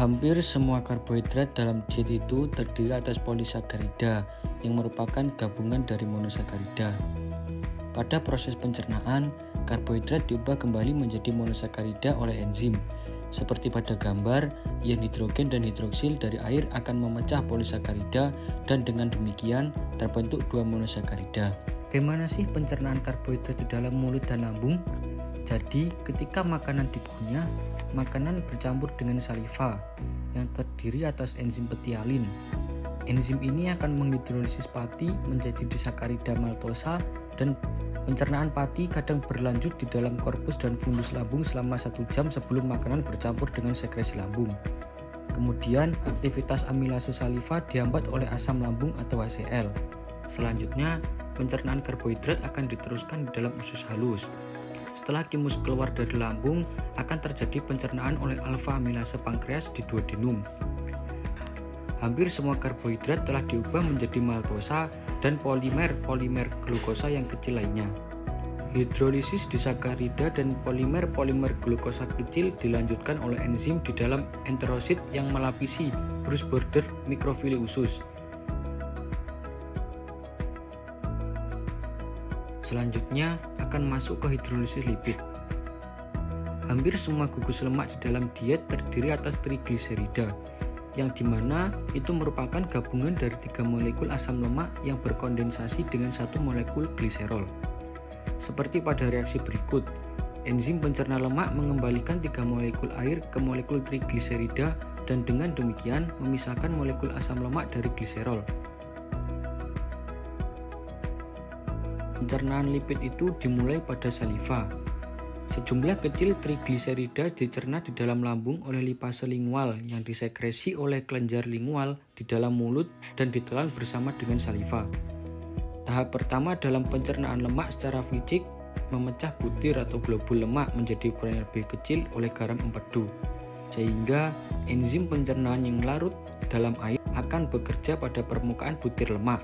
Hampir semua karbohidrat dalam diet itu terdiri atas polisakarida yang merupakan gabungan dari monosakarida. Pada proses pencernaan, karbohidrat diubah kembali menjadi monosakarida oleh enzim. Seperti pada gambar, ion hidrogen dan hidroksil dari air akan memecah polisakarida dan dengan demikian terbentuk dua monosakarida. Bagaimana sih pencernaan karbohidrat di dalam mulut dan lambung? Jadi, ketika makanan dikunyah, makanan bercampur dengan saliva yang terdiri atas enzim petialin. Enzim ini akan menghidrolisis pati menjadi disakarida maltosa dan pencernaan pati kadang berlanjut di dalam korpus dan fundus lambung selama 1 jam sebelum makanan bercampur dengan sekresi lambung. Kemudian, aktivitas amilase saliva dihambat oleh asam lambung atau HCl. Selanjutnya, pencernaan karbohidrat akan diteruskan di dalam usus halus. Setelah kimus keluar dari lambung, akan terjadi pencernaan oleh alfa amilase pankreas di duodenum. Hampir semua karbohidrat telah diubah menjadi maltosa dan polimer glukosa yang kecil lainnya. Hidrolisis disakarida dan polimer glukosa kecil dilanjutkan oleh enzim di dalam enterosit yang melapisi Bruce border mikrofili usus. Selanjutnya akan masuk ke hidrolisis lipid. Hampir semua gugus lemak di dalam diet terdiri atas trigliserida, yang dimana itu merupakan gabungan dari 3 molekul asam lemak yang berkondensasi dengan 1 molekul gliserol. Seperti pada reaksi berikut, enzim pencerna lemak mengembalikan 3 molekul air ke molekul trigliserida dan dengan demikian memisahkan molekul asam lemak dari gliserol. Pencernaan lipid itu dimulai pada saliva. Sejumlah kecil trigliserida dicerna di dalam lambung oleh lipase lingual yang disekresi oleh kelenjar lingual di dalam mulut dan ditelan bersama dengan saliva. Tahap pertama dalam pencernaan lemak secara fisik memecah butir atau globul lemak menjadi ukuran yang lebih kecil oleh garam empedu, sehingga enzim pencernaan yang larut dalam air akan bekerja pada permukaan butir lemak.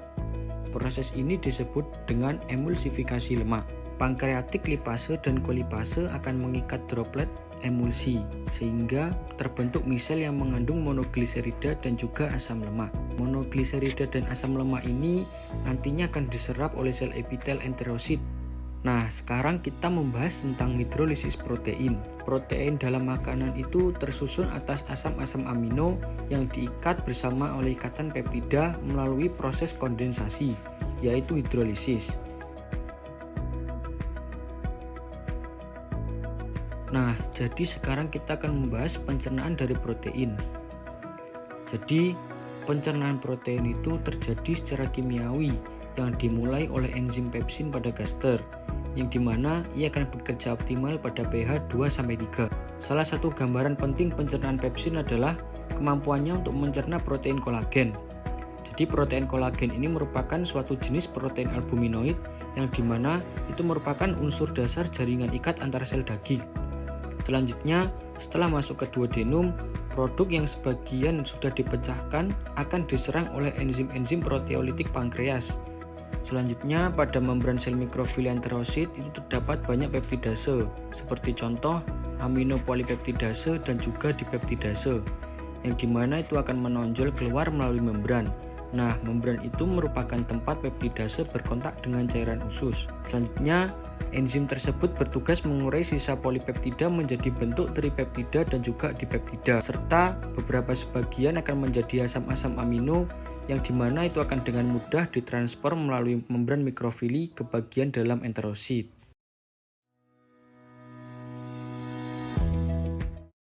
Proses ini disebut dengan emulsifikasi lemak. Pankreatik lipase dan kolipase akan mengikat droplet emulsi sehingga terbentuk misel yang mengandung monogliserida dan juga asam lemak. Monogliserida dan asam lemak ini nantinya akan diserap oleh sel epitel enterosit. Nah, sekarang kita membahas tentang hidrolisis protein. Protein dalam makanan itu tersusun atas asam-asam amino yang diikat bersama oleh ikatan peptida melalui proses kondensasi, yaitu hidrolisis. Nah, jadi sekarang kita akan membahas pencernaan dari protein. Jadi, pencernaan protein itu terjadi secara kimiawi yang dimulai oleh enzim pepsin pada gaster, yang dimana ia akan bekerja optimal pada pH 2-3. Salah satu gambaran penting pencernaan pepsin adalah kemampuannya untuk mencerna protein kolagen. Jadi protein kolagen ini merupakan suatu jenis protein albuminoid yang dimana itu merupakan unsur dasar jaringan ikat antara sel daging. Selanjutnya, setelah masuk ke duodenum, produk yang sebagian sudah dipecahkan akan diserang oleh enzim-enzim proteolitik pankreas. Selanjutnya, pada membran sel mikrofili enterosit itu terdapat banyak peptidase, seperti contoh aminopolipeptidase dan juga dipeptidase, yang dimana itu akan menonjol keluar melalui membran. Nah, membran itu merupakan tempat peptidase berkontak dengan cairan usus. Selanjutnya, enzim tersebut bertugas mengurai sisa polipeptida menjadi bentuk tripeptida dan juga dipeptida, serta beberapa sebagian akan menjadi asam-asam amino yang dimana itu akan dengan mudah ditransfer melalui membran mikrofili ke bagian dalam enterosit.